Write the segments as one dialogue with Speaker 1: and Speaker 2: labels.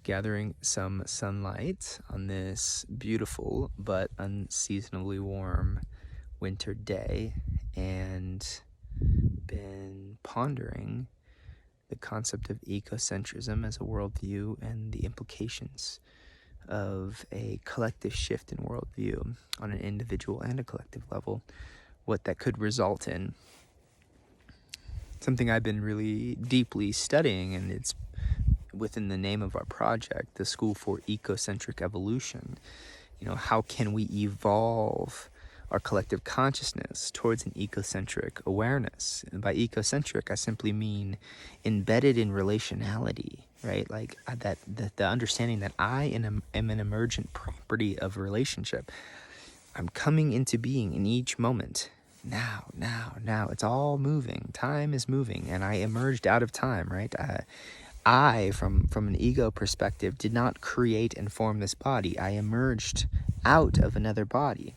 Speaker 1: gathering some sunlight on this beautiful but unseasonably warm winter day, and been pondering the concept of ecocentrism as a worldview and the implications of a collective shift in worldview on an individual and a collective level, what that could result in. Something I've been really deeply studying, and it's within the name of our project, the School for Ecocentric Evolution. How can we evolve our collective consciousness towards an ecocentric awareness? And by ecocentric, I simply mean embedded in relationality, right? Like the understanding that I am an emergent property of relationship. I'm coming into being in each moment. Now. It's all moving. Time is moving, and I emerged out of time, right? I, from an ego perspective, did not create and form this body. I emerged out of another body,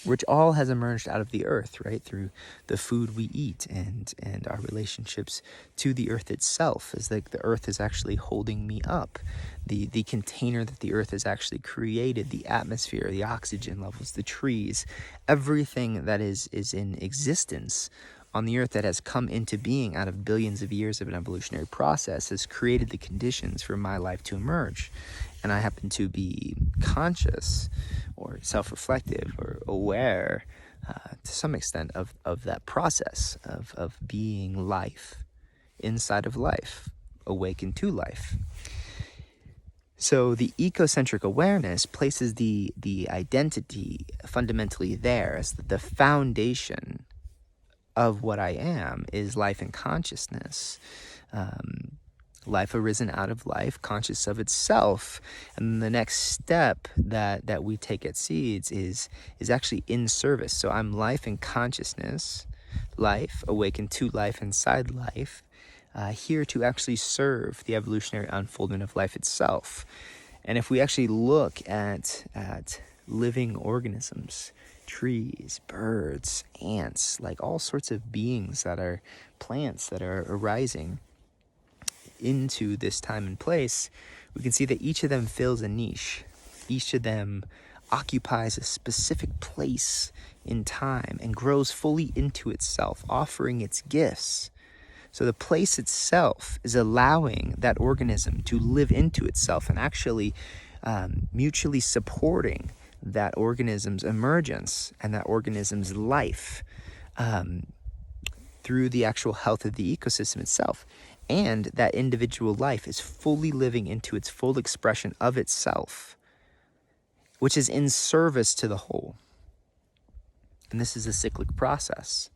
Speaker 1: which all has emerged out of the earth, right? Through the food we eat and our relationships to the earth itself. Is like the earth is actually holding me up. The container that the earth has actually created, the atmosphere, the oxygen levels, the trees, everything that is in existence on the earth that has come into being out of billions of years of an evolutionary process has created the conditions for my life to emerge. And I happen to be conscious or self-reflective or aware to some extent of that process of being life inside of life, awakened to life. So the ecocentric awareness places the identity fundamentally there as the foundation of what I am is life and consciousness. Life arisen out of life, conscious of itself. And the next step that we take at Seeds is actually in service. So I'm life and consciousness, life, awakened to life inside life, here to actually serve the evolutionary unfoldment of life itself. And if we actually look at living organisms, trees, birds, ants, like all sorts of beings that are plants that are arising into this time and place, we can see that each of them fills a niche. Each of them occupies a specific place in time and grows fully into itself, offering its gifts. So the place itself is allowing that organism to live into itself and actually mutually supporting that organism's emergence and that organism's life through the actual health of the ecosystem itself. And that individual life is fully living into its full expression of itself, which is in service to the whole. And this is a cyclic process.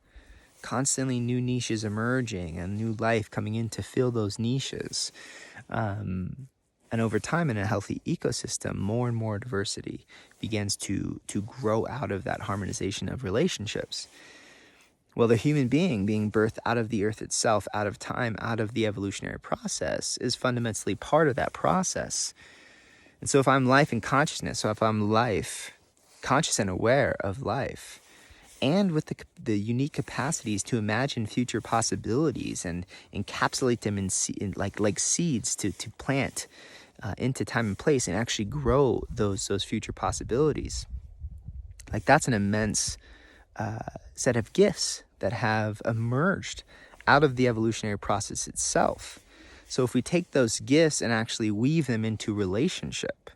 Speaker 1: Constantly new niches emerging and new life coming in to fill those niches. And over time, in a healthy ecosystem, more and more diversity begins to grow out of that harmonization of relationships. Well, the human being birthed out of the earth itself, out of time, out of the evolutionary process, is fundamentally part of that process. And so if I'm life and consciousness, so if I'm life, conscious and aware of life, and with the unique capacities to imagine future possibilities and encapsulate them in like seeds to plant into time and place and actually grow those future possibilities. Like that's an immense set of gifts that have emerged out of the evolutionary process itself. So if we take those gifts and actually weave them into relationship,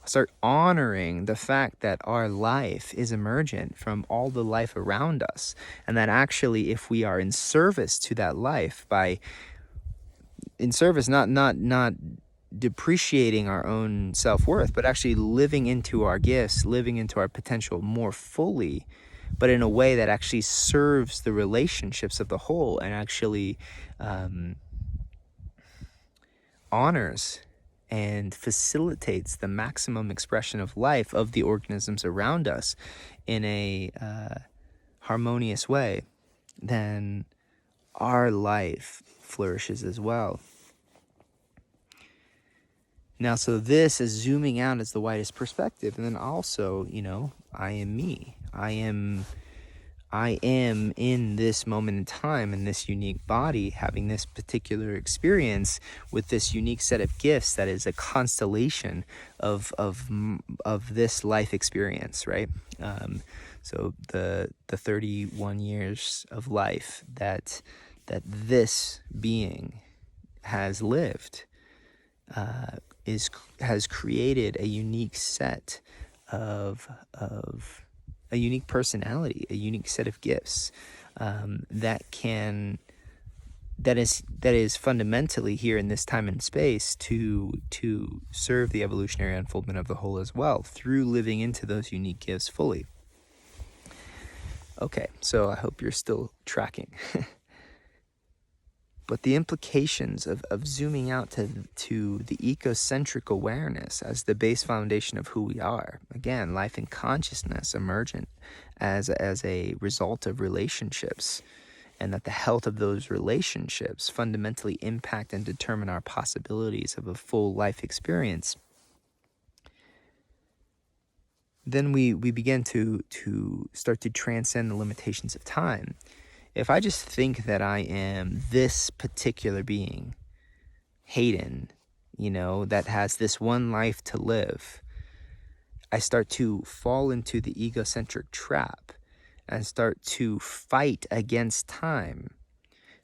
Speaker 1: start honoring the fact that our life is emergent from all the life around us, and that actually if we are in service to that life, not depreciating our own self-worth, but actually living into our gifts, living into our potential more fully, but in a way that actually serves the relationships of the whole and actually honors and facilitates the maximum expression of life of the organisms around us in a harmonious way, then our life flourishes as well. Now, so this is zooming out as the widest perspective, and then also, I am me. I I am in this moment in time, in this unique body, having this particular experience with this unique set of gifts that is a constellation of this life experience, right? So the 31 years of life that this being has lived has created a unique set of a unique personality, a unique set of gifts that is fundamentally here in this time and space to serve the evolutionary unfoldment of the whole as well, through living into those unique gifts fully. Okay, so I hope you're still tracking. But the implications of zooming out to the ecocentric awareness as the base foundation of who we are, again, life and consciousness emergent as a result of relationships, and that the health of those relationships fundamentally impact and determine our possibilities of a full life experience, then we begin to start to transcend the limitations of time. If I just think that I am this particular being, Hayden, that has this one life to live, I start to fall into the egocentric trap and start to fight against time,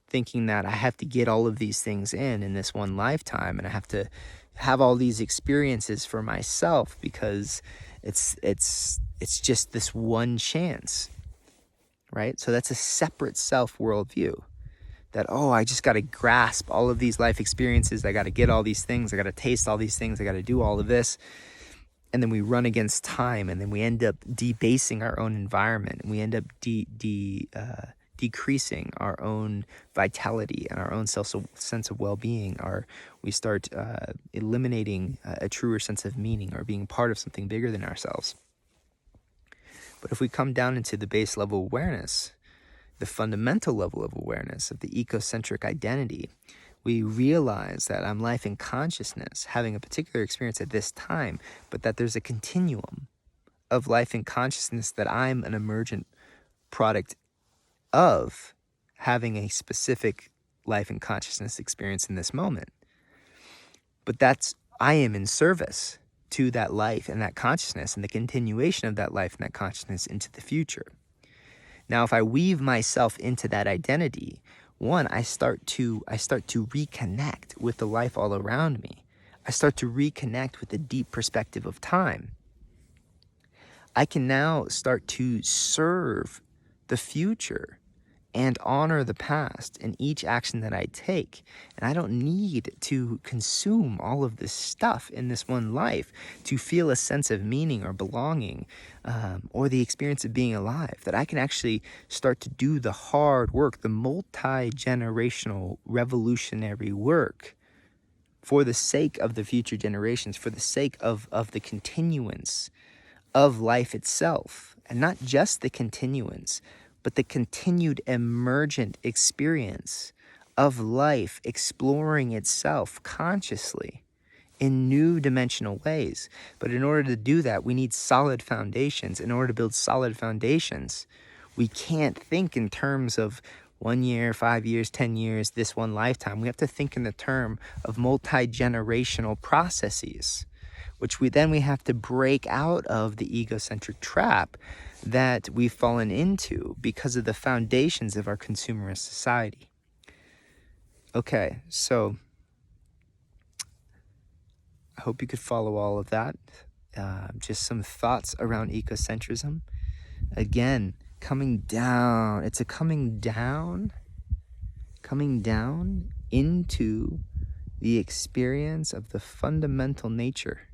Speaker 1: thinking that I have to get all of these things in this one lifetime, and I have to have all these experiences for myself because it's just this one chance. Right? So that's a separate self worldview that, I just got to grasp all of these life experiences. I got to get all these things. I got to taste all these things. I got to do all of this. And then we run against time, and then we end up debasing our own environment. And we end up decreasing our own vitality and our own sense of well-being. We start eliminating a truer sense of meaning, or being part of something bigger than ourselves. But if we come down into the base level awareness, the fundamental level of awareness of the ecocentric identity, we realize that I'm life in consciousness, having a particular experience at this time, but that there's a continuum of life in consciousness that I'm an emergent product of, having a specific life in consciousness experience in this moment. But I am in service to that life and that consciousness and the continuation of that life and that consciousness into the future. Now, if I weave myself into that identity, one, I start to reconnect with the life all around me. I start to reconnect with the deep perspective of time. I can now start to serve the future and honor the past in each action that I take. And I don't need to consume all of this stuff in this one life to feel a sense of meaning or belonging, or the experience of being alive. That I can actually start to do the hard work, the multi-generational revolutionary work, for the sake of the future generations, for the sake of the continuance of life itself. And not just the continuance, but the continued emergent experience of life exploring itself consciously in new dimensional ways. But in order to do that, we need solid foundations. In order to build solid foundations, we can't think in terms of 1 year, 5 years, 10 years, this one lifetime. We have to think in the term of multi-generational processes, which we have to break out of the egocentric trap that we've fallen into because of the foundations of our consumerist society. Okay, so I hope you could follow all of that. Just some thoughts around ecocentrism. Again, coming down. It's a coming down into the experience of the fundamental nature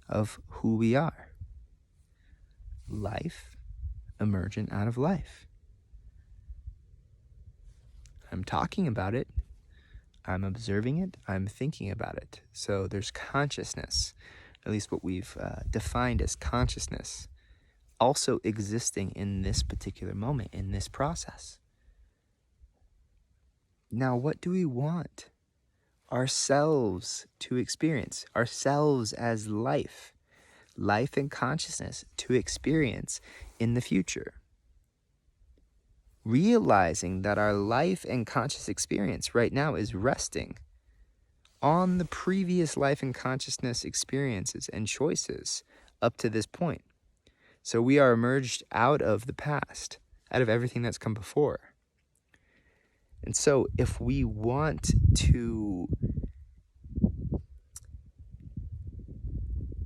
Speaker 1: of who we are. Life emergent out of life. I'm talking about it. I'm observing it. I'm thinking about it. So there's consciousness, at least what we've defined as consciousness, also existing in this particular moment, in this process. Now, what do we want ourselves to experience? Ourselves as life and consciousness to experience in the future. realizing that our life and conscious experience right now is resting on the previous life and consciousness experiences and choices up to this point. So we are emerged out of the past, out of everything that's come before. And so if we want to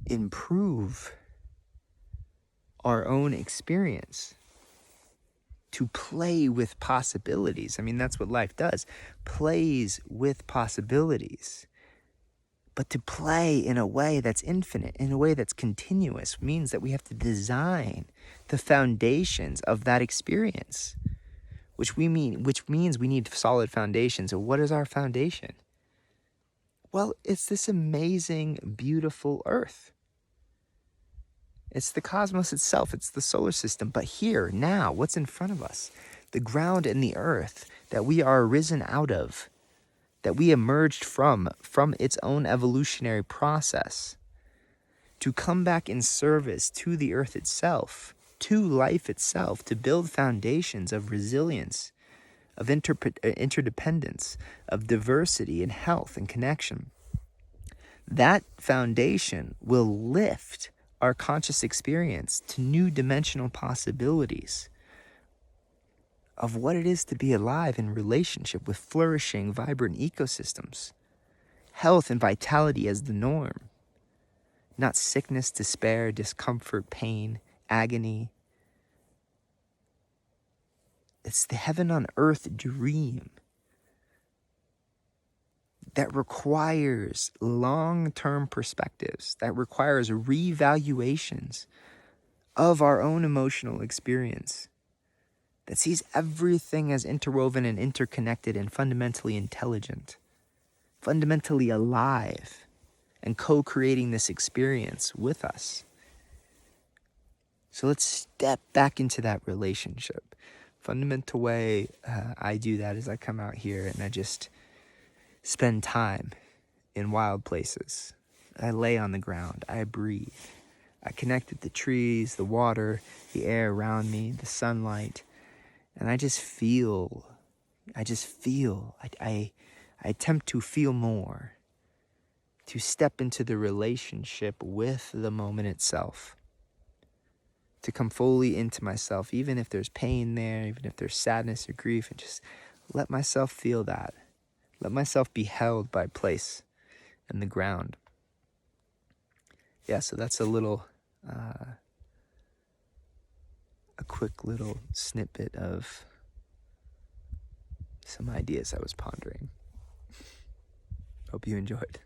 Speaker 1: improve our own experience, to play with possibilities, I mean, that's what life does, plays with possibilities. But to play in a way that's infinite, in a way that's continuous, means that we have to design the foundations of that experience, which means we need solid foundations. So what is our foundation? Well, it's this amazing, beautiful Earth. It's the cosmos itself. It's the solar system. But here, now, what's in front of us? The ground and the earth that we are arisen out of, that we emerged from its own evolutionary process, to come back in service to the earth itself, to life itself, to build foundations of resilience, of interdependence, of diversity and health and connection. That foundation will lift our conscious experience to new dimensional possibilities of what it is to be alive in relationship with flourishing, vibrant ecosystems. Health and vitality as the norm, not sickness, despair, discomfort, pain, agony. It's the heaven on earth dream that requires long-term perspectives, that requires revaluations of our own emotional experience, that sees everything as interwoven and interconnected and fundamentally intelligent, fundamentally alive, and co-creating this experience with us. So let's step back into that relationship. Fundamental way I do that is I come out here and I just spend time in wild places. I lay on the ground. I breathe. I connect with the trees, the water, the air around me, the sunlight. And I attempt to feel more, to step into the relationship with the moment itself, to come fully into myself, even if there's pain there, even if there's sadness or grief, and just let myself feel that. Let myself be held by place and the ground. Yeah, so that's a quick little snippet of some ideas I was pondering. Hope you enjoyed.